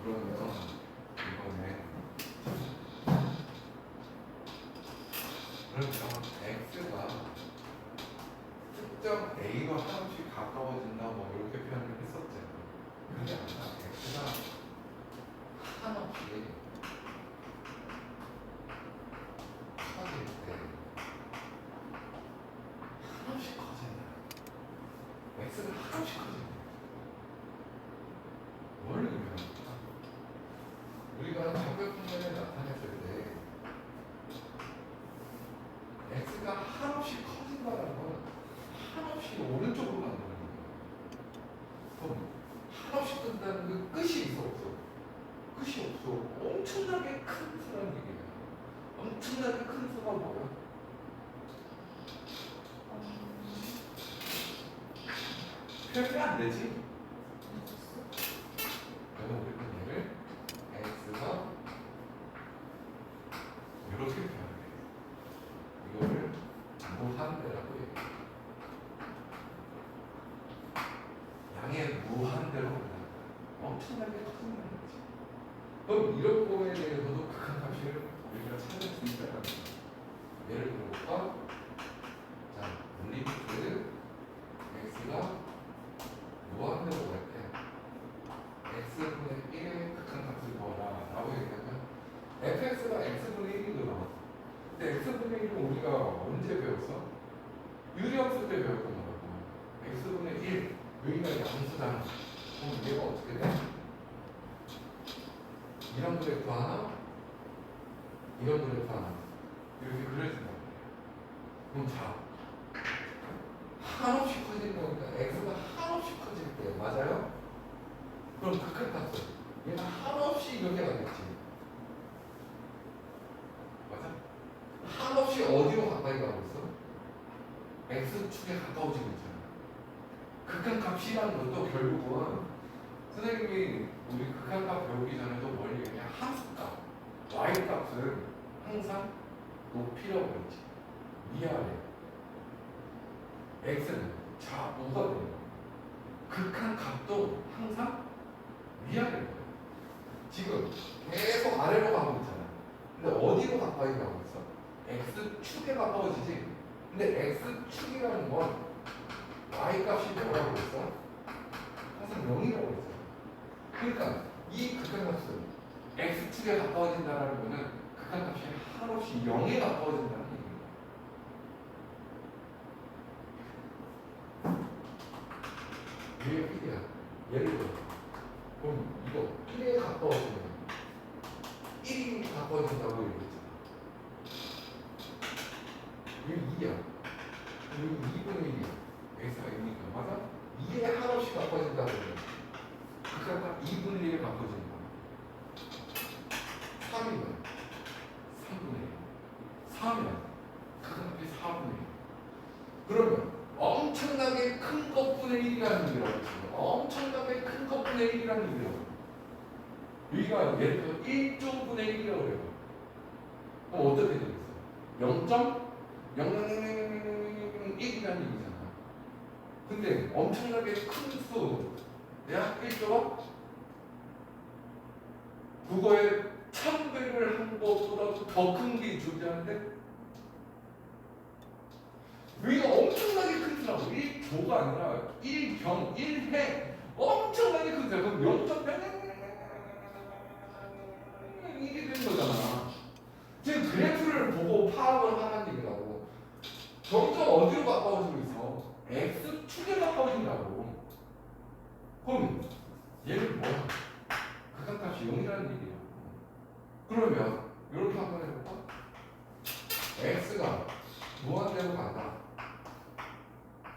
그러면 이번에 그러면 x가 특정 a로 한없이 가까워진다 뭐 이렇게 표현을 했었잖아요. 그게 아니라 x가 한없이 커질 때 한없이 커진다. x가 한없이 커진다. 뭘 의미합니까? 우리가 정백분면에 나타냈을 때 x가 한없이 커진다는 건 한없이 오른쪽으로 가는 거예요. 그럼 한없이 끈다는 그 끝이 있어 없어? 끝이 없어. 엄청나게 큰 수라는 얘기예요. 엄청나게 큰 수가 뭐야? 표현이 안 되지? 그래서 우리는 얘를 x가 이렇게 표현해요. 이거를 무한대라고 얘기해요. 양의 무한대로 올라가요. 엄청나게 커진다는 거지. 그럼 이런 거에 대해서도 극한값을 우리가 찾을 수 있다는 거죠. 예를 들어볼까? 자, 리미트 x가 무한대로 갈 때 x분의 1의 극한값을 구하라 라고 얘기하면 fx가 x분의 1이 나와. 근데 x분의 1은 우리가 언제 배웠어? 유리함수 때 배웠던 거라고. x분의 1 여기가 양수잖아. 그럼 얘가 어떻게 돼? 이런 그래프 하나, 이런 그래프 하나 이렇게 그려진다. 그럼 자, 한없이 커지는 거니까 x가 한없이 커질 때 맞아요? 그럼 극한값은 얘가 한없이 이렇게 가겠지. 맞아? 한없이 어디로 가까이 가고 있어? x축에 가까워지고 있잖아. 극한값이라는 것도 결국은 선생님이 우리 극한값 배우기 전에도 뭘 얘기했냐? 함수값, y값은 항상 높이라고 했지. 위아래. x는 좌우가 되는 거야. 극한값도 항상 위아래인 거야. 지금 계속 아래로 가고 있잖아. 근데 어디로 가까이 가고 있어? x축에 가까워지지. 근데 x축이라는 건 y값이 뭐라고 했어? 항상 0이라고 했어. 그러니까 이 극한값은 x축에 가까워진다는 거는 극한값이 한없이 0에 가까워진다는 얘기입니다. 얘가 1이야. 예를 들어 그럼 이거 1에 가까워지면 1이 가까워진다고 얘기했잖아. 이거 2야. 그리고 2분의 1이야. x가 0이니까 맞아? 2에 한없이 가까워진다고 그러면 그러니까 2분의 1에 바꿔주는 거야. 3이면 3분의 1. 4면 극한값이 4분의 1. 그러면 엄청나게 큰 것분의 1이라는 얘기라고 했어요. 엄청나게 큰 것분의 1이라는 얘기라고. 여기가 예를 들어 1조분의 1이라고 그래요. 그럼 어떻게 되겠어? 0.00001이라는 얘기잖아. 근데 엄청나게 큰 수 야, 1조가 국어에 1000배를 한 것보다 더 큰 게 존재하는데 여기가 엄청나게 큰 수라고. 1조가 아니라 1경, 1해 엄청나게 큰 수야. 그럼 0.0 이게 되는 거잖아. 지금 그래프를 보고 파악을 하라는 얘기라고. 점점 어디로 가까워지고 있어? X축에 가까워진다고. 그럼 얘는 뭐야? 극한값이 0이라는 얘기야. 그러면 이렇게 한번 해볼까? x가 무한대로 간다.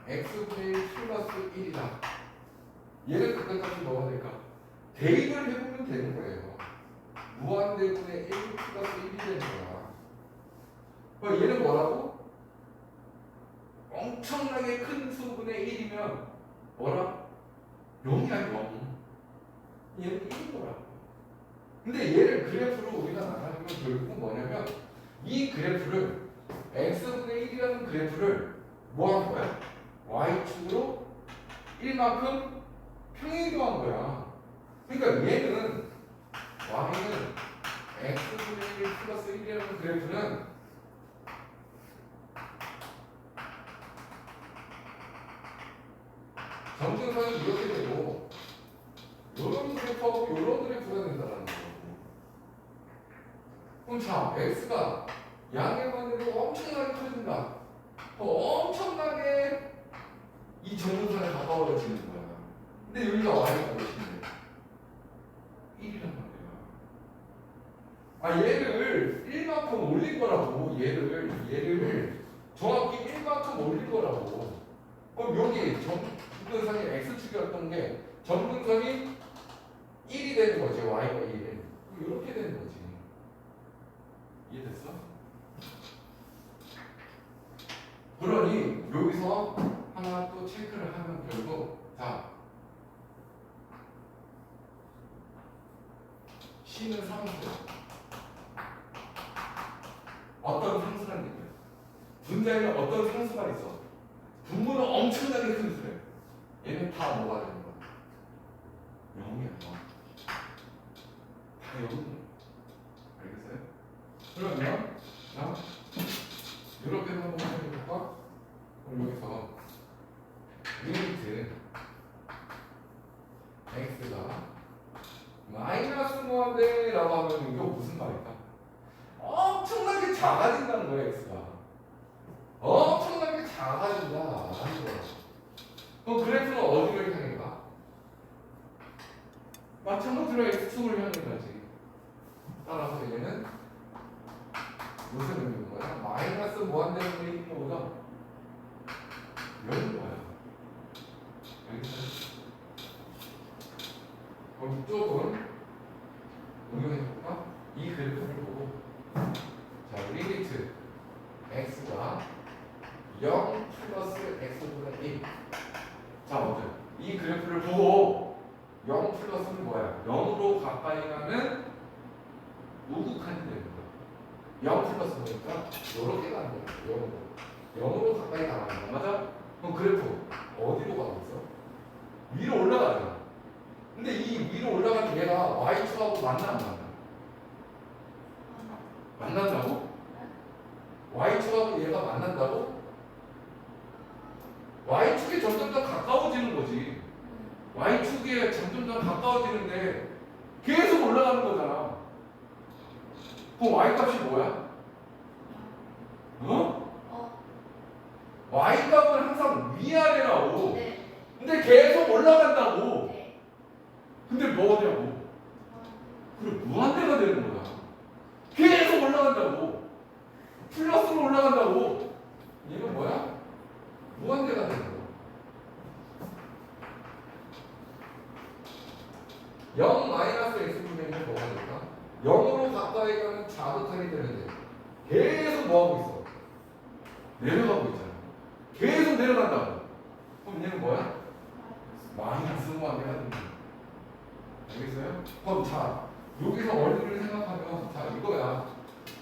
x분의 1 플러스 1이다. 얘는 극한값이 뭐가 될까? 대입을 해보면 되는 거예요. 무한대분의 1 플러스 1이 되는 거야. 그럼 얘는 뭐라고? 엄청나게 큰 수분의 1이면 뭐라? 0이야 0. 얘는 1인 거라고. 근데 얘를 그래프로 우리가 나타내면 결국은 뭐냐면 이 그래프를 x분의 1이라는 그래프를 뭐 한 거야? y축으로 1만큼 평행이동한 거야. 그러니까 얘는 그래프하고 이런 그래프가 된다는 거고. 그럼 자, x가 양의 관계로 엄청나게 커진다. 엄청나게 이 정근선에 가까워지는 거야. 근데 여기가 y가 몇인데? 1이란 말이야. 아, 얘를 1만큼 올린 거라고. 얘를 정확히 1만큼 올린 거라고. 그럼 여기 정근선이 x축이었던 게 정근선이 1이 되는 거지. y가 1. 이렇게 되는 거지. 이해됐어? 그러니 여기서 하나 또 체크를 하면 결국 자 C는 상수야. 어떤 상수라는 얘기야. 분자에는 어떤 상수가 있어. 분모는 엄청나게 큰 수래. 얘는 다 뭐가 되는 거야? 0이야. 다 0이야. 알겠어요? 그러면 자 이렇게 한번 해볼까? 그럼 여기서 리미트 x가 마이너스 무한대라고 하면 이거 무슨 말일까? 엄청나게 작아진다는 거야. x가 엄청나게 작아진다 하는 거야. 그럼 그래프는 어디를 향해 가? 마찬가지로 x축을 향해 가지. 따라서 얘는 무슨 의미인 거야? 마이너스 무한대로 돼 있는 거보다 이런 거야. 알겠어요? 그럼 이쪽은 응용해볼까? 이 그래프를 보고 자, 리미트 x가 0 플러스 x분의 1. 자, 어때? 이 그래프를 보고 0 플러스는 뭐야? 0으로 가까이 가면 우극한이 되는 거야. 0 플러스 보니까 이렇게 가는 거야. 0으로 가까이 가는 거야. 맞아? 그럼 그래프 어디로 가고 있어? 위로 올라가잖아. 근데 이 위로 올라가는 얘가 y축하고 만나 안 만나? 만난다고? y축하고 얘가 만난다고? y축이 점점 더 가까워지는 거지. y축이 점점 더 가까워지는데 계속 올라가는 거잖아. 그럼 y값이 뭐야? y값은 항상 위아래라고. 네. 근데 계속 올라간다고. 네. 근데 뭐냐고? 그래, 무한대가 되는 거야. 계속 올라간다고. 플러스로 올라간다고. 얘는 뭐야? 무한대가 되는 거야. 0 마이너스 x분의 1은 뭐가 될까? 0으로 가까이 가면 자극하게 되는데 계속 뭐하고 있어? 내려가고 있잖아. 계속 내려간다고. 그럼 얘는 뭐야? 마이너스 무한대가 되는 거야. 알겠어요? 그럼 자, 여기서 원리를 생각하면 자, 이거야.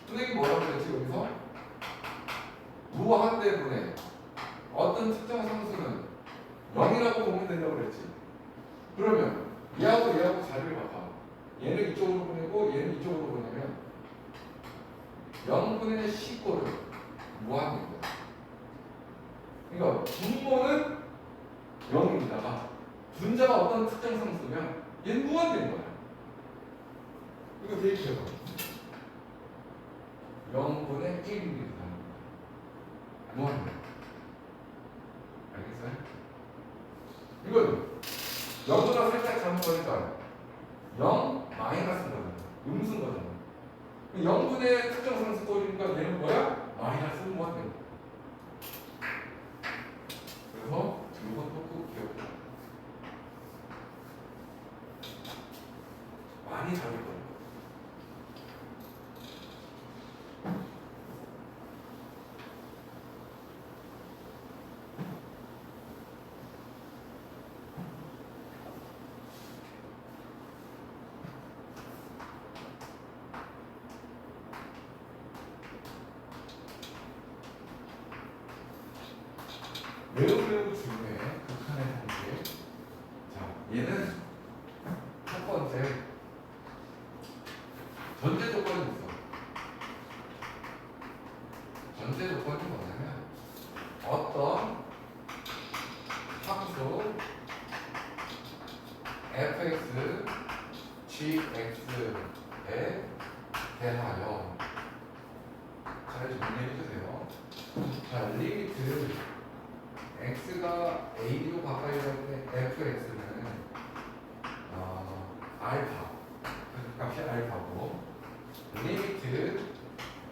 선생님이 뭐라고 그랬지 여기서? 무한대분의 어떤 특정 상수는 0이라고 보면 된다고 그랬지. 그러면 얘하고 자리를 바꿔. 얘는 이쪽으로 보내고 얘는 이쪽으로 보내면 0분의 15를 무한대인 거야. 그러니까 분모는 0입니다가 분자가 어떤 특정 상수면 얘는 무한대인 거야. 이거 대입해봐. 0분의 1입니다. 무한대. 알겠어요? 이건 0보다 살짝 잘못 거니까 0 마이너스 거잖아. 음수인 거잖아. 0분의 특정 상수 꼴이니까 얘는 뭐야? 마이너스 무한대. 그래서 이것도 꼭 기억해. 많이 다를 거예요. 매우 중요해. 극한의 한계. 자, 얘는 첫 번째 전제 조건이 있어. 전제 조건이 뭐냐면 어떤 함수 fx gx에 대하여 잘 정리해 주세요. 자, 리미트 x가 a로 가까이 갈 때 fx는 알파 그 값이 알파고, 리미트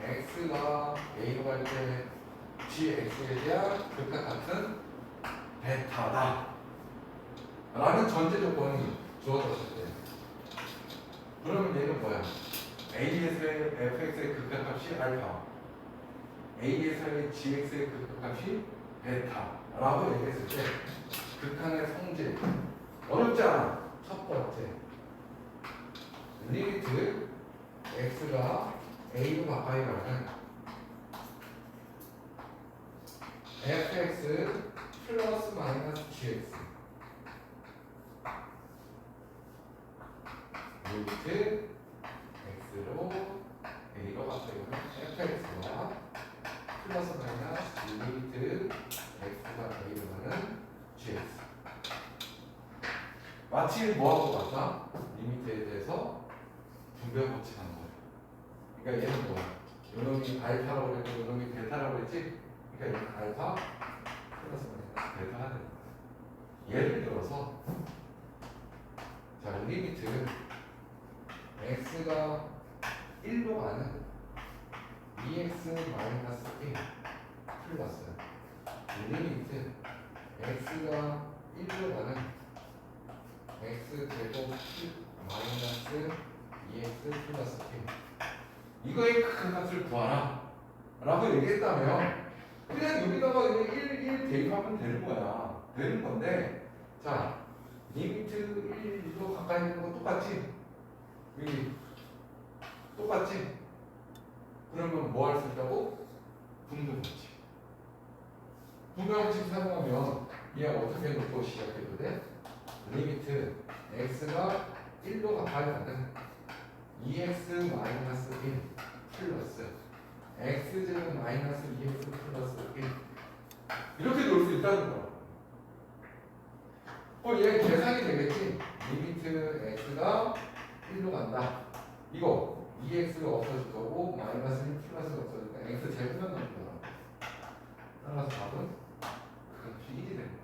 x가 a로 갈 때 gx에 대한 극값 같은 베타다 라는 전제 조건이 주어졌을 때, 그러면 얘는 뭐야? a에서의 fx의 극값값이 알파, a에서의 gx의 극값값이 베타라고 얘기했을 때 극한의 성질 어렵지 않아. 첫 번째, 리미트 x가 a로 가까이 가는 fx 플러스 마이너스 gx, 리미트 x로 a로 가까이 가는 fx와 플러스 마이너스 리미트 x가 a로 가는 gx. 마치 뭐하고 같다? 리미트에 대해서 분별 법칙하는 거예요. 그러니까 얘는 뭐야? 요놈이 알파라고 그랬고 요놈이 베타라고 그랬지? 그러니까 얘는 알파 플러스 마이너스 베타가 되는 거예요. 예를 들어서 자, 리미트 x가 1로 가는 2x 마이너스 1 플러스 리미트 x가 1로 가는 x 제곱 마이너스 2x 플러스 1, 이거의 큰 값을 구하라 라고 얘기했다면 그냥 여기다가 1 대입하면 되는 거야. 되는 건데, 자, 리미트 1로 가까이 있는 건 똑같지? 여기 똑같지? 그러면 뭐 할 수 있다고? 분배 법칙. 분배 법칙 사용하면 얘 어떻게 놓고 시작해도 돼? 리미트 x가 1로 가까이 가는 2x 마이너스 1 플러스 x제곱 마이너스 2x 플러스 1, 이렇게 놓을 수 있다는 거야. 얘 계산이 되겠지? 리미트 x가 1로 간다. 이거 2x가 없어질 거고 마이너스 1 플러스가 없어질 거야. x 제곱만 나올 거야. 따라서 답은 그것이 1이 되는 거야.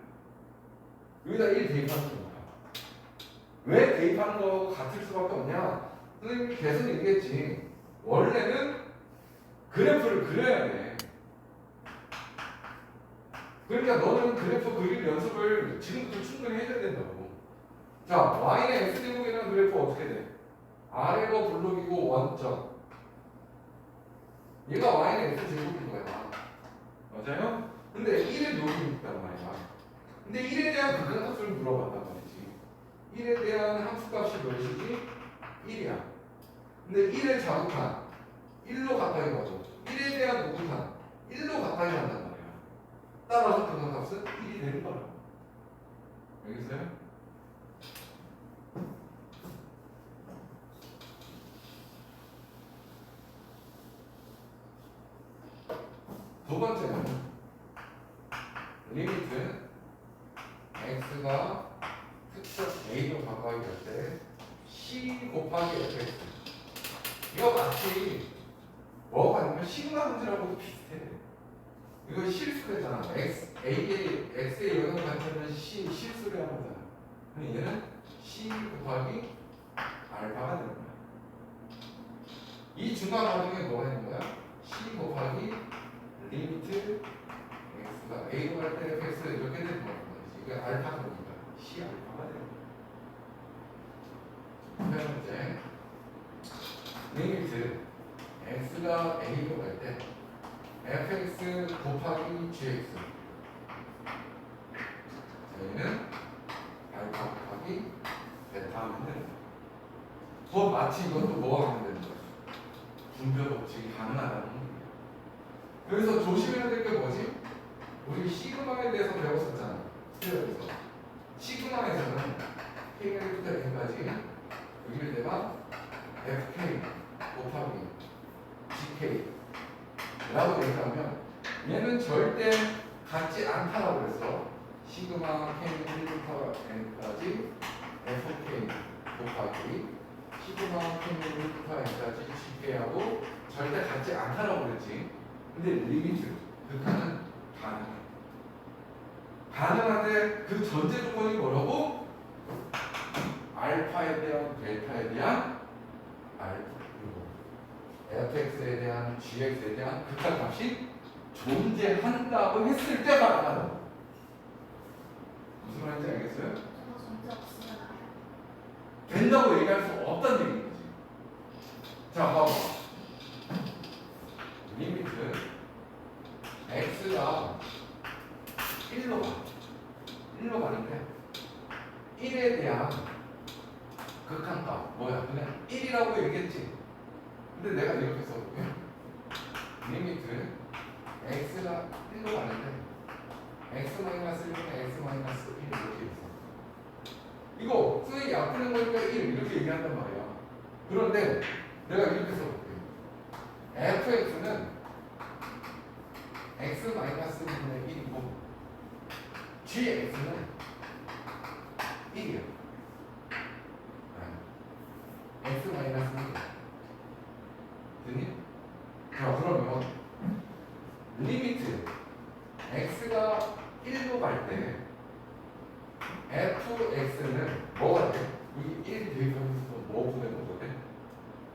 여기다 1 대입하는 거야. 왜 대입하는 거하고 같을 수밖에 없냐? 선생님이 계속 얘기했지. 원래는 그래프를 그려야 돼. 그러니까 너는 그래프 그릴 연습을 지금부터 충분히 해줘야 된다고. 자, y는 x제곱이라는 그래프 어떻게 돼? 아래가 블록이고 원점. 얘가 y는 x제곱인 거야. 맞아요? 근데 1에 여기 있단 말이야. 근데 1에 대한 극한값을 물어봤단 말이지. 1에 대한 함수값이 몇이지? 1이야. 근데 1의 자극한 1로 가까이 가죠. 1에 대한 우극한 1로 가까이 간단 말이야. 따라서 극한값은 1이 되는 거야. 알겠어요? 두 번째는 리미트 x가 특정 a로 가까이 갈 때 c 곱하기 fx. 이거 마치 뭐가 아니면 시그마 문제라고도 비슷해. 이거 실수래잖아. x의 영역 관점은 실수를 하는 거잖아. 근데 얘는 c 곱하기 알파가 되는 거야. 이 중간 과정에 뭐가 있는 거야? c 곱하기 리미트 x가 a로 갈 때 fx 이렇게 되는 거야. 이게 알파가 되니까 c 알파가 되는 거야. 세 번째, 리미트 x가 a로 갈 때 fx 곱하기 gx, 저희는 알파 곱하기 베타 하면 되는 거야. 더 마치 이것도 뭐가 하면 되는 거야? 분별 법칙이 가능하다는 거야. 여기서 조심해야 될 게 뭐지? 우리 시그마에 대해서 배웠었잖아. 스테레오에서. 시그마에서는 K부터 N까지 여기를 내가 FK 곱하기 GK 라고 얘기하면 얘는 절대 같지 않다라고 그랬어. 시그마 K는 1부터 N까지 FK 곱하기 시그마만큼 루트 n까지 집계하고 절대 같지 않다라고 그랬지. 근데 리미트 극한은 가능해. 가능한데 그 전제 조건이 뭐라고? 알파에 대한 델타에 대한 알파 그리고 fx에 대한 gx에 대한 극한 값이 존재한다고 했을 때 가능하다. 무슨 말인지 알겠어요? 저거 전제 없으면 안 해요. 된다고 얘기할 수 없다는 얘기인 거지. 자, 봐봐. 리미트 x가 1로 가. 1로 가는데 1에 대한 극한값 뭐야? 그냥 1이라고 얘기했지. 근데 내가 이렇게 써볼게. 리미트 x가 1로 가는데 x-1은 x-1 이렇게 있어. 이거 수의 약분한 거니까 1 이렇게 얘기한단 말이야. 그런데 내가 이렇게 써볼게. fx는 x-1분의 1이고 gx는 1이야. x-1 됐니? 자, 그러면 리미트 x가 1로 갈 때 fx는 뭐가 돼? 여기 1 대입하면서 뭐 보내는 거거든?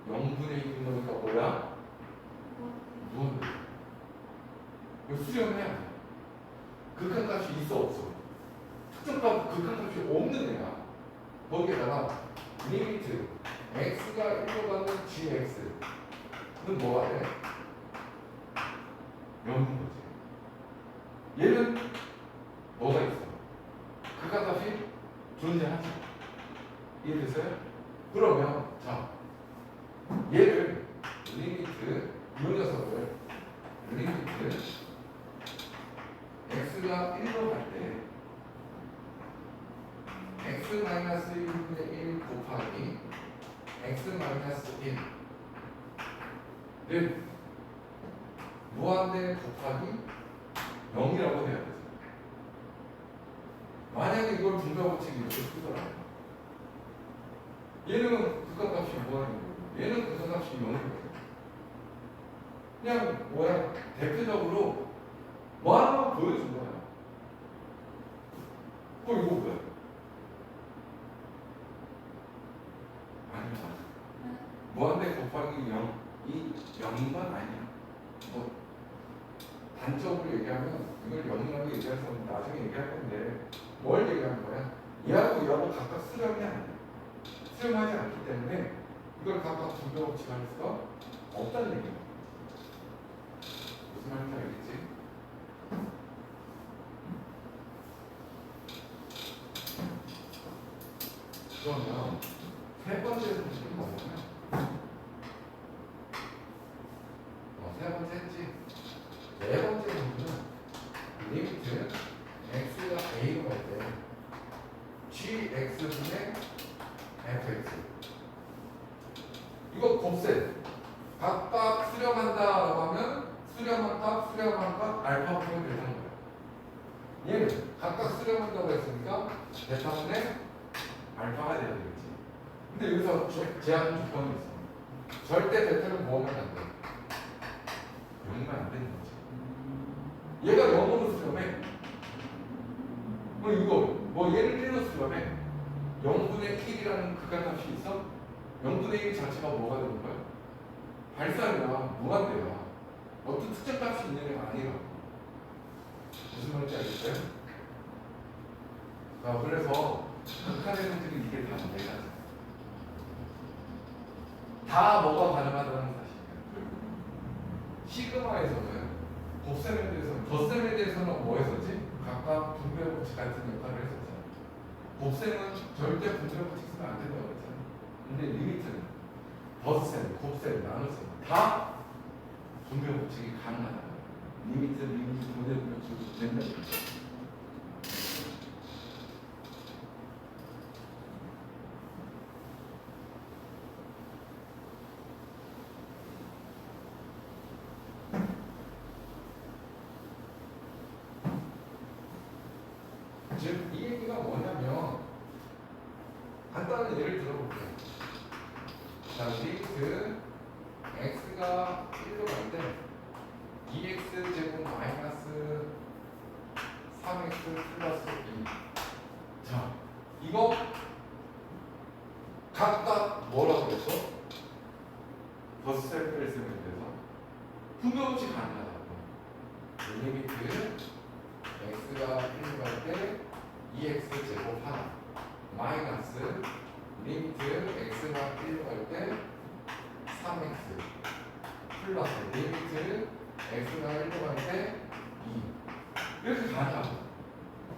0분의 1인 거니까 뭐야? 무한. 이거 수렴해야 돼. 극한값이 있어 없어? 특정값 극한값이 없는 애야. 거기에다가 리미트 x가 1로 가는 gx는 뭐가 돼? 0인 거지. 얘는 뭐가 있어? 극한값이 존재하지. 이해됐어요? 그러면 자 얘를 리미트 이 녀석을 리미트 x가 1로 갈 때 x-1분의 1 곱하기 x-1를 무한대 곱하기 0이라고 해야 되죠. 만약에 이걸 분배법칙 이렇게 쓰더라고요. 얘는 극한값이 무한인 거고 얘는 극한값이 0인 거예요. 그냥 뭐야 대표적으로 뭐 하나만 보여준 거야. 이거 뭐야? 아니야. 무한대 곱하기 0 이 0인 건 아니야. 뭐 단적으로 얘기하면 이걸 0이라고 얘기해서 나중에 얘기할 건데 뭘 얘기하는 거야? 얘하고 얘하고 각각 수렴이 안 돼. 수렴하지 않기 때문에 이걸 각각 분배법칙할 수가 없다는 얘기야. 무슨 말인지 알겠지? 그러면 세 번째 문제는 뭐냐면 세 번째 했지? 네 번째 문제는 리미트 x가 a로 갈 때 gx분의 fx 이거 곱셈 각각 수렴한다라고 하면 수렴한 값 알파분의 베타인 거야. 얘는 각각 수렴한다고 했으니까 베타분의 알파가 돼야 되겠지. 근데 여기서 제한 조건이 있어. 절대 베타를 모으면 안 돼. 0이면 안 되는 거지. 얘가 0으로 수렴해. 이거 뭐 얘를 1로 수렴해. 0분의 1이라는 극한값이 있어? 0분의 1 자체가 뭐가 되는 거야? 발산이야. 무한대야. 어떤 특정 값이 있는 애가 아니라고. 무슨 말인지 알겠어요? 자, 그래서 극한의 성질이 이게 다 문제가 다 뭐가 가능하다는 사실이에요. 시그마에서는 곱셈에 대해서는 덧셈에 대해서는 뭐 했었지? 각각 분배법칙 같은 역할을 했었잖아. 곱셈은 절대 분배법칙 쓰면 안 된다고 했잖아. 근데 리미트는 덧셈, 곱셈, 나눗셈 다 분배법칙이 가능하다. 리미트, 분배법칙이 된다. 즉, 이 얘기가 뭐냐면 간단한 예를 들어볼게요. 자, 리미트 x가 1로 갈 때 2x 제곱 마이너스 3x 플러스 2. 자, 이거 각각 뭐라고 그랬어? 버스셀프를 쓰면 돼서 분명시 가능하다고. 리미트 x가 1로 갈 때 2x 제곱 하나 마이너스 리미트 x가 1로 갈 때 3x 플러스 리미트 x가 1로 갈 때 2 이렇게 가능하고.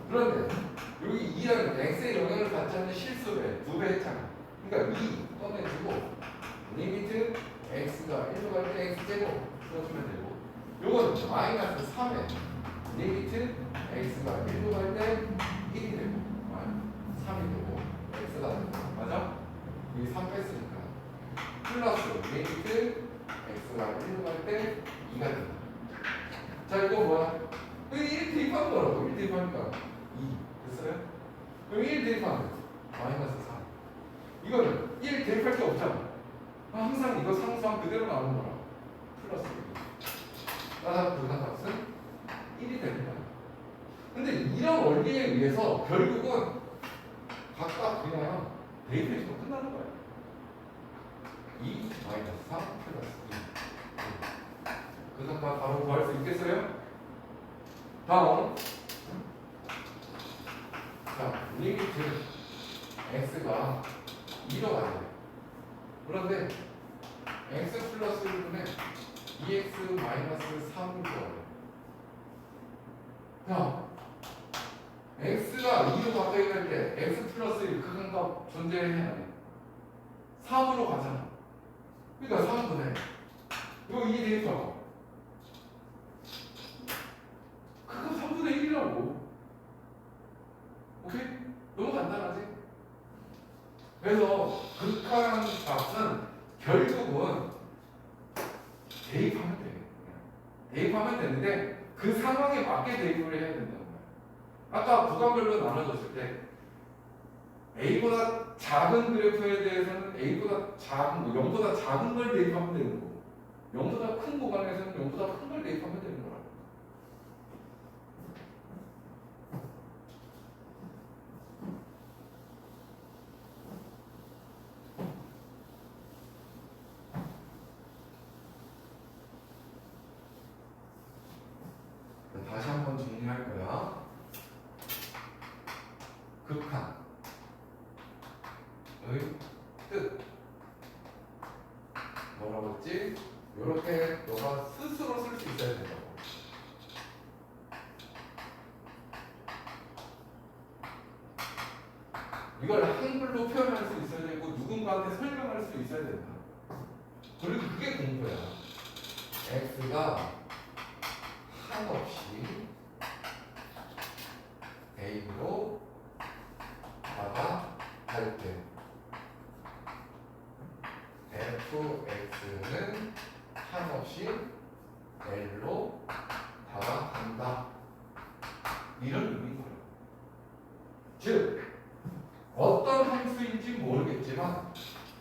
그런데 여기 2라는 x의 영향을 받지 않는 실수배 2배 했잖아. 그러니까 2 꺼내주고 리미트 x가 1로 갈 때 x제곱 써주면 되고, 요거는 마이너스 3에 리미트 x가 1로 갈 때 1이 되고 3이 되고 x가 되고, 맞아? 여기 3 뺐으니까 플러스 리미트 x가 1로 갈 때 2가 된다. 자, 이거 뭐야? 여기 1 대입하는 거라고. 1 대입하니까 2 됐어요? 여기 1 대입하면 마이너스 3. 이거는 1 대입할 게 없잖아. 항상 이거 상수함 그대로 나오는 거라. 플러스 1. 따라서 부산값은 1이 되는 거야. 근데 이런 원리에 의해서 결국은 각각 그냥 대입해주면 끝나는 거야. 2 마이너스 3 플러스 2. 부산값 바로 구할 수 있겠어요? 다음. 자, 리미트 x가 2로 가야 돼. 그런데 x 플러스 1분의 2x 마이너스 3을 구하래. 자, x가 2로 가까이 갈 때 x 플러스 1 극한값 존재해야 돼. 3으로 가잖아. 그러니까 3분의 이거 2 대입하고 그거 3분의 1이라고. 오케이? 너무 간단하지? 그래서 극한 값은 결국은 대입하면 돼. 대입하면 되는데 그 상황에 맞게 대입을 해야 된다는 거야. 아까 구간별로 나눠줬을 때 A보다 작은 그래프에 대해서는 A보다 작은 거, 0보다 작은 걸 대입하면 되는 거고, 0보다 큰 구간에서는 0보다 큰 걸 대입하면 되는 거라. 다시 한번 정리할 거야. 극한의 뜻 뭐라고 했지? 이렇게 너가 스스로 쓸 수 있어야 된다고. 이걸 한글로 표현할 수 있어야 되고 누군가한테 설명할 수 있어야 된다. 그리고 그게 공부야. x가 한없이 A로 다가갈 때 fx는 한없이 L로 다가간다. 이런 의미인 거예요. 즉 어떤 함수인지 모르겠지만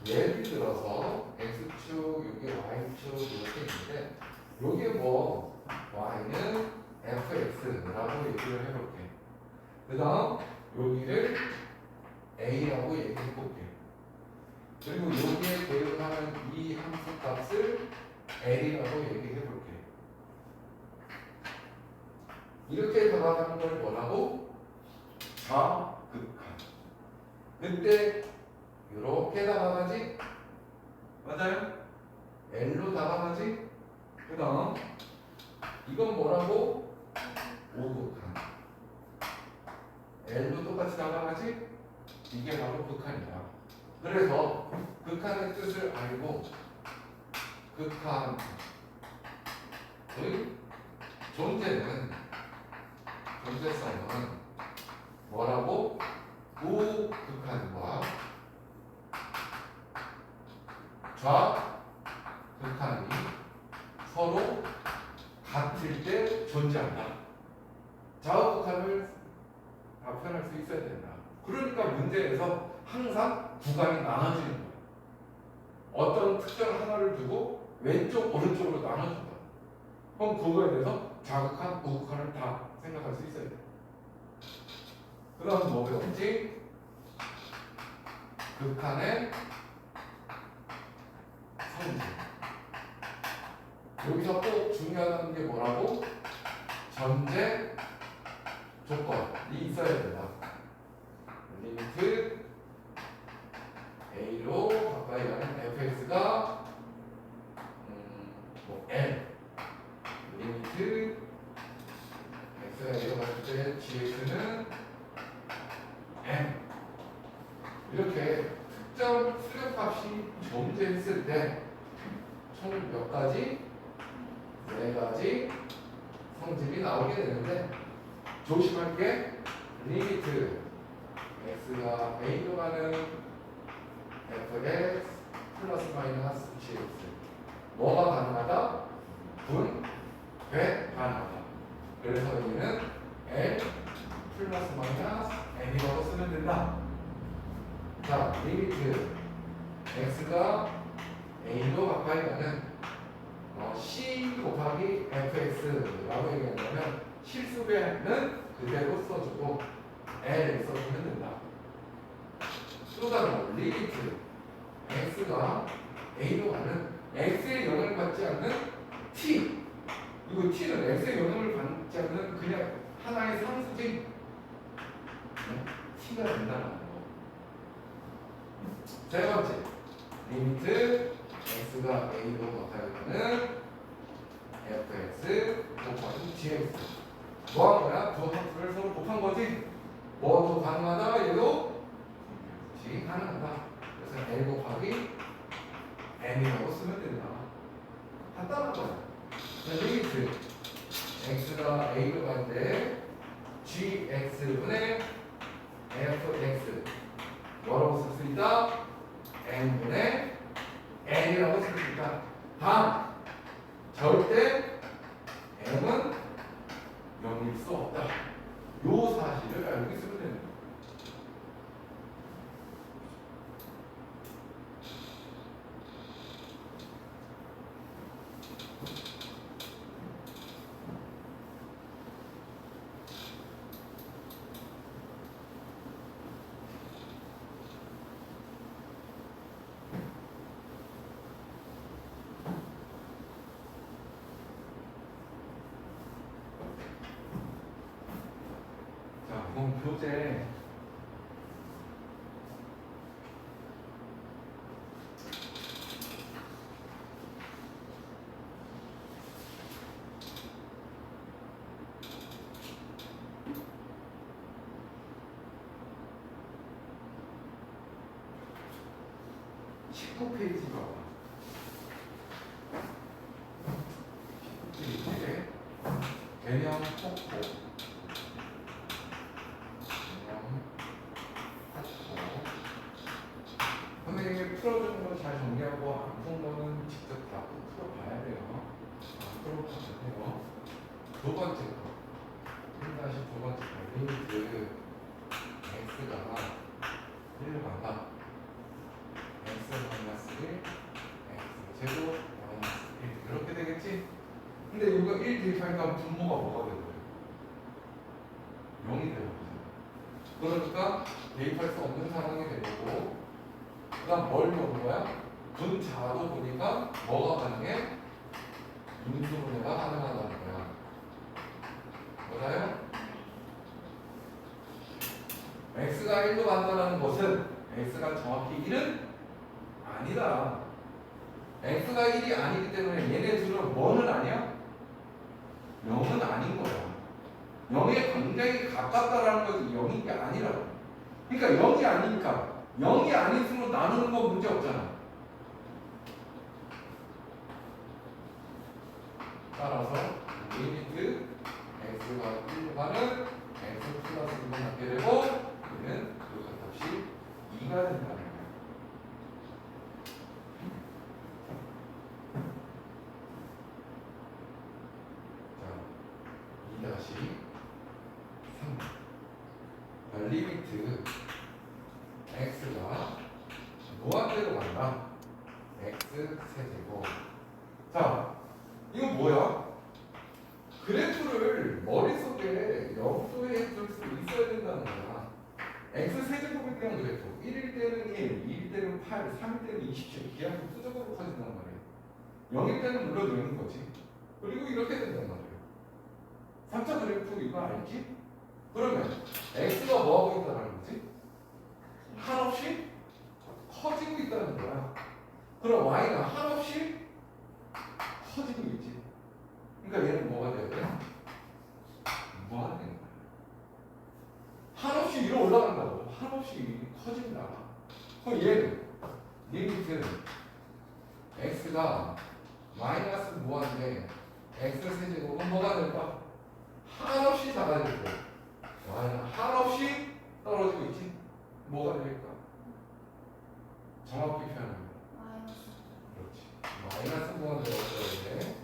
예를 들어서 x축, 여기 y축 이렇게 있는데 요게 뭐 y는 fx라고 얘기를 해볼게. 그 다음 여기를 a라고 얘기해볼게. 그리고 여기에 대응하는 이 함수 값을 l이라고 얘기해볼게. 이렇게 다가가는 걸 뭐라고? 좌극한. 그때 이렇게 다가가지? 맞아요? L로 다가가지? 그 다음 이건 뭐라고? 오극한. L로 똑같이 다가가지? 이게 바로 극한이야. 그래서 극한의 뜻을 알고 극한의 존재성은 뭐라고? 우극한과 좌극한이 서로 같을 때 존재한다. 좌우극한을 표현할 수 있어야 된다. 그러니까 문제에서 항상 구간이 나눠지는 거야. 어떤 특정 하나를 두고 왼쪽 오른쪽으로 나눠준다. 그럼 그거에 대해서 자극한 우극한을 다 생각할 수 있어야 돼. 그 다음 뭐 배웠지? 극한의 성질. 여기서 꼭 중요한 게 뭐라고? 전제 조건이 있어야 된다. 리미트 A로 가까이 가는 fx가 뭐 L, 리미트 x가 A로 갔을 때 gx는 M. 이렇게 특정 수렴값이 존재했을 때 총 몇 가지? 네 가지 성질이 나오게 되는데 조심할 게 리미트 x가 A로 가는 fx 플러스 마이너스 gx 뭐가 가능하다? 분, 배 가능하다. 그래서 여기는 L 플러스 마이너스 N이라고 쓰면 된다. 자, 리미트 x가 A로 가까이 가는 C 곱하기 fx라고 얘기한다면 실수배는 그대로 써주고 L 써주면 된다. 또 다른 리미트 x가 A로 가는 x의 영향을 받지 않는 t. 이거 t는 x의 영향을 받지 않는 그냥 하나의 상수지. t가 된다는 거. 세 번째, 리미트 x가 A로 가까이 가는 fx 곱하기 gx. 뭐 한 거야? 두 함수를 서로 곱한 거지. 뭐도 가능하다, 얘도 가능하다. 그래서 L 곱하기 N이라고 쓰면 된다. 간단한 거야. 리미트 x가 A로 가는데 gx분의 fx 뭐라고 쓸 수 있다? n분의 n이라고 쓸 수 있다. 단 절대 m은 0일 수 없다. 요 사실을 알고 있으면 됩니다. 그럼 교재 (19페이지) 봐봐. 19페이지에 개념 폭포 선생님이 풀어주는 거 잘 정리하고 안 푼 거는 직접 다 풀어봐야 돼요. 안 풀어보셔도 돼요. 두 번째 거. 1-두 번째 거. 리미트 x가 1로 간다. x 마이너스 1, x 제곱 마이너스 1 이렇게 되겠지? 근데 이거 1 대입하니까 분모가 뭐가 되는 거예요? 0이 되는 거죠. 그러니까 대입할 수 없는 상황이 되는 거고, 그 다음 뭘 보는 거야? 분자도 보니까 뭐가 가능해? 인수분해가 가능하다는 거야. 맞아요? x가 1로 간다는 것은 x가 정확히 1은 아니다. x가 1이 아니기 때문에 얘네 둘은 뭐는 아니야? 0은 아닌 거야. 0에 굉장히 가깝다라는 것이 0인 게 아니라고. 그러니까 0이 아니니까 0이 아닌 수로 나누는 건 문제 없잖아. 따라서 리미트 x가 1로 가는 x 플러스 1을 갖게 되고 얘는 그 값이 2가 된다는 거야. 자, 2-3 리미트 x가 무한대로 간다. x 세제곱. 자, 이거 뭐야? 그래프를 머릿속에 염두에 둘 수 있어야 된다는 거야. x 세제곱에 대한 그래프. 1일 때는 1, 2일 때는 8, 3일 때는 27. 기하수 수적으로 커진단 말이에요. 0일 때는 눌러주는 거지. 그리고 이렇게 된단 말이에요. 3차 그래프 이거 알지? 그러면 x가 뭐하고 있다는 거지? 한없이 커지고 있다는 거야. 그럼 y는 한없이 커지고 있지. 그러니까 얘는 뭐가 돼야 돼? 무한대인 거야. 한없이 위로 올라간다고. 한없이 커진다. 그럼 얘는 리미트 x가 마이너스 무한대 x 세제곱은 뭐가 될까? 한없이 작아질 거야. y는 한없이 떨어지고 있지. 뭐가 될까? 정확히 표현하면 마이너스. 그렇지. 마이너스 무한대가 없어야 돼.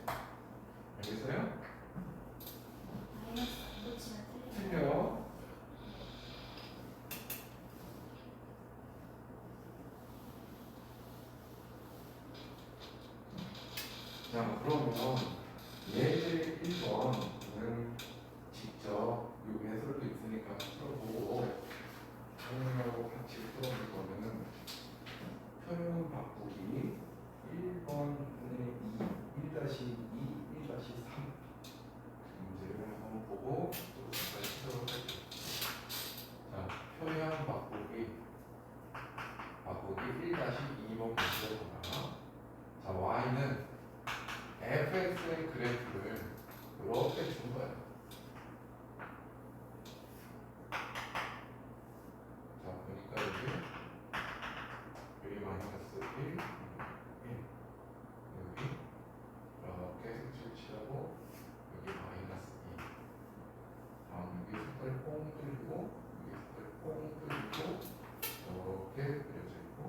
알겠어요? 마이너스 안 붙이면 틀리죠. 틀려. 자, 그러면 예제 1번을 직접 이 해설도 있으니까 풀어보고 선생님하고 같이 풀어볼 거면은 표현 바꾸기 1번의 1-2, 1-3 문제를 한번 보고 또 다시 풀도록 할게요. 자, 표현 바꾸기 1-2번 문제 보나. 자, y는 fx의 그래프를 이렇게 준 거야. 자, 보니까 여기 마이너스 1, 1 여기 이렇게 색칠 칠하고 여기 마이너스 2 다음 여기 색깔 뽕 뚫리고 여기 색깔 뽕 뚫리고 이렇게 그려져 있고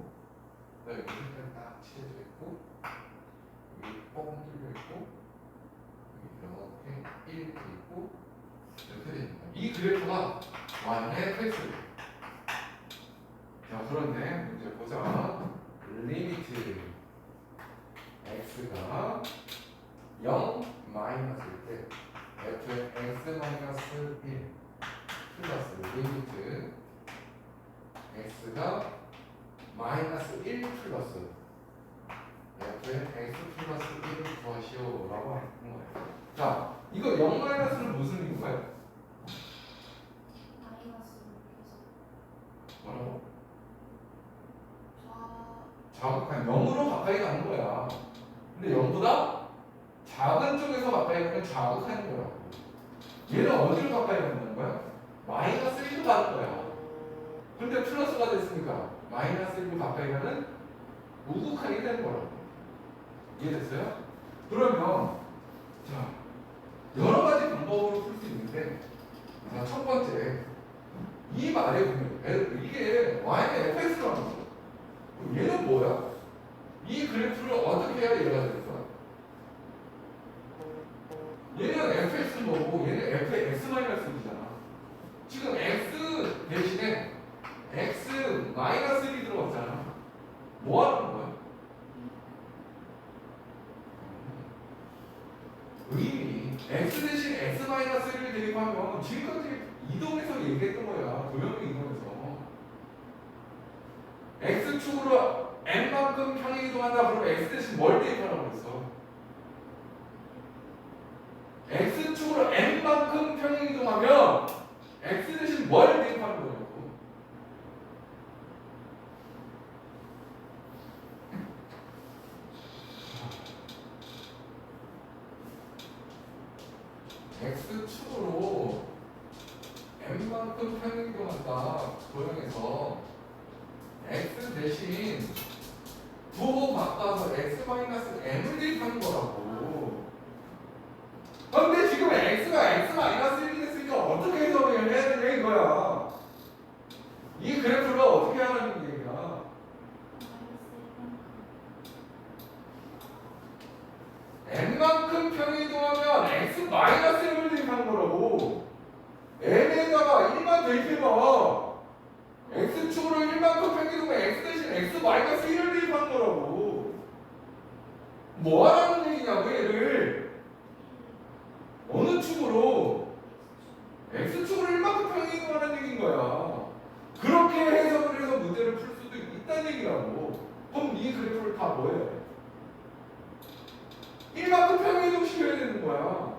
그다음에 여기 색깔 딱 칠해져 있고 여기 뽕 뚫려 있고 여기 이렇게 1 있고 이렇게 됩니다. 이 그래프가 y의 fx예요. 자, 그런데 문제 보자. 리미트 x가 0 마이너스일 때 f의 x 마이너스 1 플러스 리미트 x가 마이너스 1 플러스 f의 x 플러스 1을 구하시오 라고 하는 거예요. 자, 이거 0 마이너스는 무슨 의미인 거예요? 마이너스 계속 뭐라고? 좌 자극한 0으로 가까이 가는 거야. 근데 0보다 작은 쪽에서 가까이 가면 자극하는 거야. 얘는 어디로 가까이 간다는 거야? 마이너스 1로 가는 거야. 근데 플러스가 됐으니까 마이너스 1로 가까이 가는 우극하게 되는 거라고. 이해됐어요? 그러면 자, 여러 가지 방법으로 풀 수 있는데 자, 첫 번째 이 말에 보면 이게 y의 fx라는 거죠. 얘는 뭐야? 이 그래프를 어떻게 해야 얘가 될까? 얘는 fx는 뭐고 얘는 f의 x-1이잖아. 지금 x 대신에 x-1이 들어갔잖아. 뭐 하는 거야? 의미 x 대신 x-1을 대입하면 지금까지 이동해서 얘기했던 거야. 도형의 이동에서 x축으로 n만큼 평행 이동한다 그러면 x 대신 뭘 대입하라고 그랬어? x축으로 n만큼 평행 이동하면 x 대신 뭘 대입하는 거냐고. x축으로 n만큼 평행 이동한다 도형에서 x 대신 부호 바꿔서 x-m을 대입하는 거라고. 근데 지금 x가 x-1이 됐으니까 어떻게 해석을 해야 되냐 이거야. 이 그래프를 어떻게 하라는 얘기야. n만큼 평이동하면 x-1을 대입하는 거라고. n에다가 1만 대입해봐. x축으로 1만큼 평이동하면 x 대신 x-1을 대입하는 거라고. 뭐 하라는 얘기냐고 얘를. 어느 축으로? x축으로 1만큼 평행이동하는 얘기인 거야. 그렇게 해석을 해서 문제를 풀 수도 있다는 얘기라고. 그럼 이 그래프를 다 뭐예요? 1만큼 평행이동 시켜야 되는 거야.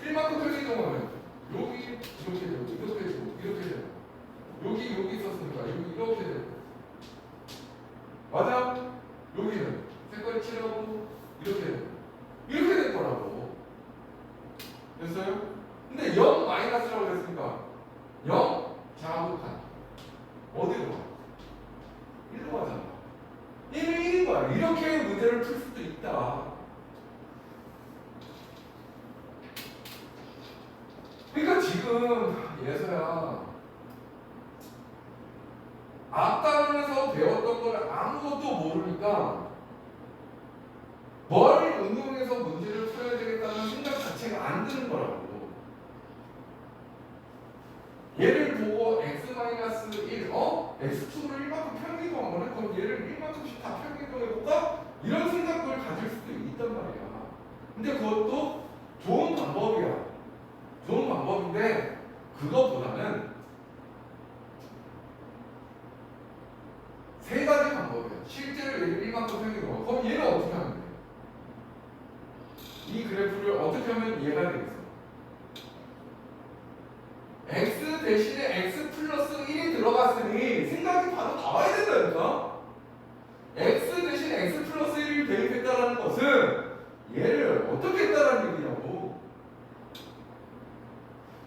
1만큼 평행이동하면 여기 이렇게 되고 이렇게 되고 이렇게 되고 여기 있었으니까 여기 이렇게 되고 맞아? 여기는 색깔이 칠하고 이렇게 되고 이렇게 될 거라고. 됐어요? 근데 0 마이너스라고 했으니까 0 자극한 어디로 가? 1로 가잖아. 1인 거야. 이렇게 문제를 풀 수도 있다. 그러니까 지금 예서야 앞단에서 배웠던 걸 아무것도 모르니까 뭘 응용해서 문제를 풀어야 되겠다는 생각 자체가 안 드는 거라고. 얘를 보고 x-1 x축으로 1만큼 평행이동한 거네? 그럼 얘를 1만큼씩 다 평행이동해볼까? 이런 생각을 가질 수도 있단 말이야. 근데 그것도 좋은 방법이야. 좋은 방법인데 그거보다는 세 가지 방법이야. 실제로 얘를 1만큼 평행이동하고 그럼 얘를 어떻게 하면 돼? 이 그래프를 어떻게 하면 이해가 되겠어? x 대신에 x 플러스 1이 들어갔으니 생각이 바로 나와야 된다니까? x 대신에 x 플러스 1을 대입했다는 것은 얘를 어떻게 했다는 얘기냐고.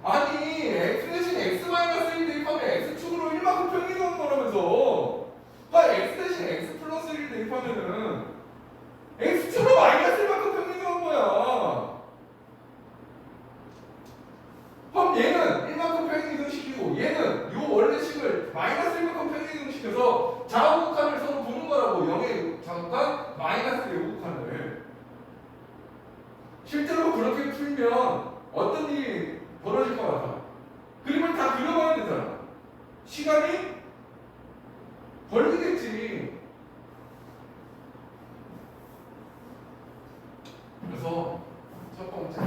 아니 x 대신 x 마이너스 1 대입하면 x축으로 1만큼 평행이동한 거라면서. 그러니까 x 대신 x 플러스 1 대입하면은 x축으로 마이너스 1만큼 평행이동한 거야. 그럼 얘는 1만큼 평행이동 시키고 얘는 이 원래 식을 마이너스 1만큼 평행이동 시켜서 좌우극한을 서로 보는 거라고. 0의 좌우극한 마이너스 1의 우극한을. 실제로 그렇게 풀면 어떤 일이 벌어질 것 같아? 그림을 다 그려봐야 되잖아. 시간이 걸리겠지. 그래서 첫 번째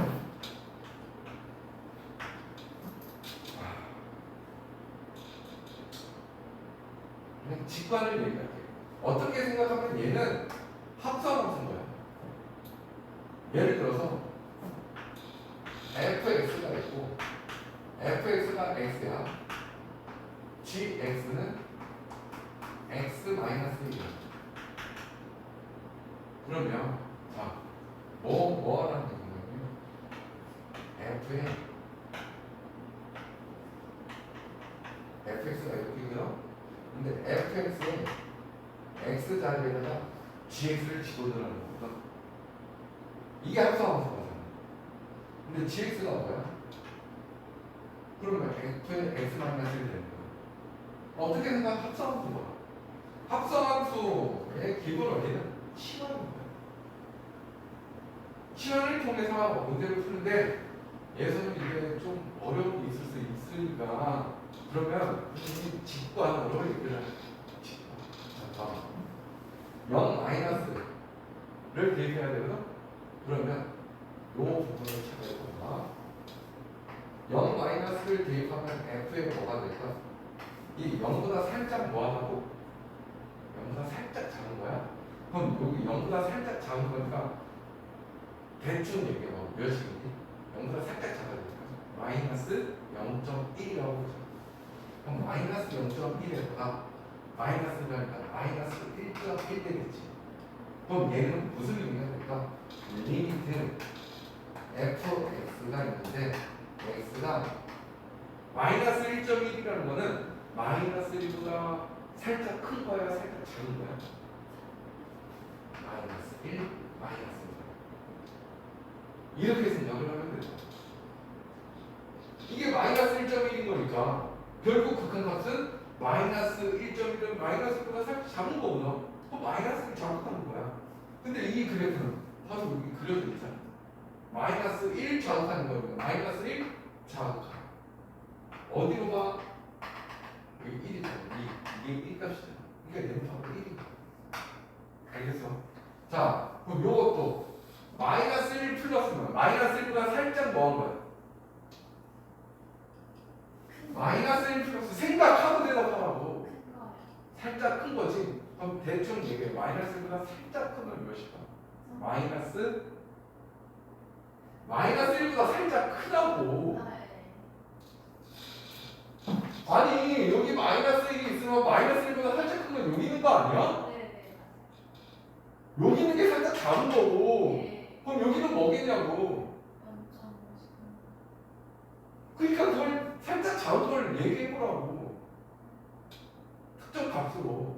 그냥 직관을 얘기할게. 어떻게 생각하면 얘는 합성함수인 거야. 예를 들어서 fx가 있고 fx가 x야. gx는 x-1이야. 그러면 자, 뭐 하라는 얘기냐면 f에 fx가 여기고요. 근데 fx에 x 자리에다가 gx를 집어넣으라는 거거든. 이게 합성함수거든. 근데 gx가 뭐야? 그러면 f에 x-1이 되는 거야. 어떻게 생각? 합성함수가 합성함수의 기본 원리는 치환인 거야. 치환을 통해서 문제를 푸는데 예서는 이게 좀 어려운 게 있을 수 있으니까 그러면 이 직관으로 얘기를 하죠. 직관. 0 마이너스를 대입해야 되거든. 그러면 요 부분을 찾아야 된다. 0 마이너스를 대입하면 f에 뭐가 될까? 이 0보다 살짝 뭐하다고? 0보다 살짝 작은 거야? 그럼 여기 0보다 살짝 작은 거니까 대충 얘기해봐. 몇이겠니? 0보다 살짝 작아지니까 마이너스 0.1이라고 보자. 그럼 마이너스 0.1에다가 마이너스니까 마이너스 1.1 되겠지. 그럼 얘는 무슨 의미가 될까? 리미트 fx가 있는데 x가 마이너스 1.1이라는 거는 마이너스 1보다 살짝 큰 거야, 살짝 작은 거야? 마이너스 1, 마이너스 1. 이렇게 생각을 하면 돼요. 이게 마이너스 1.1인 거니까 결국 극한값은 마이너스 1.1은 마이너스 1보다 살짝 작은 거구나. 그럼 마이너스 1 자극하는 거야. 근데 이 그래프는 바로 여기 그려져 있잖아. 마이너스 1 자극하는 거니까 마이너스 1 자극하. 어디로 가? 여기 1이잖아. 이게 1 값이잖아. 그러니까 얘는 바로 1인 거야. 알겠어? 마이너스 1보다 살짝 크면 몇이다? 마이너스 1보다 살짝 크다고. 아, 네. 아니 여기 마이너스 1이 있으면 마이너스 1보다 살짝 크면 여기 있는 거 아니야? 네, 네. 여기 있는 게 살짝 작은 거고. 네. 그럼 여기는 뭐겠냐고. 0.59. 그러니까 그걸 살짝 작은 걸 얘기해보라고. 특정 값으로.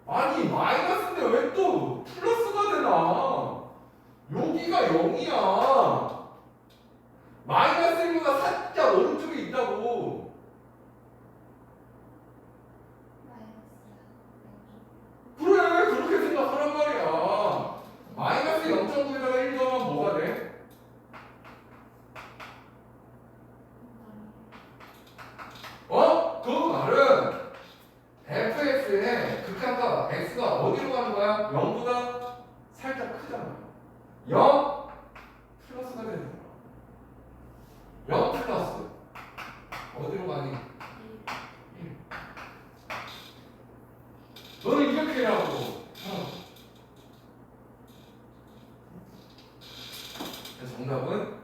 0.5. 아니 마이너스인데 왜 또 플러스가 되나? 여기가 0이야. 마이너스 1보다 살짝 오른쪽에 있다고. 그래 그렇게 생각하란 말이야. 마이너스 0.9에다가 1 더하면 뭐가 돼? 어? 그 말은 fx의 극한값 x가 어디로 가는 거야? 0보다 살짝 크잖아. 0 플러스가 되는 거야. 0 플러스 어디로 가니? 1. 너는 이렇게 해라고. 정답은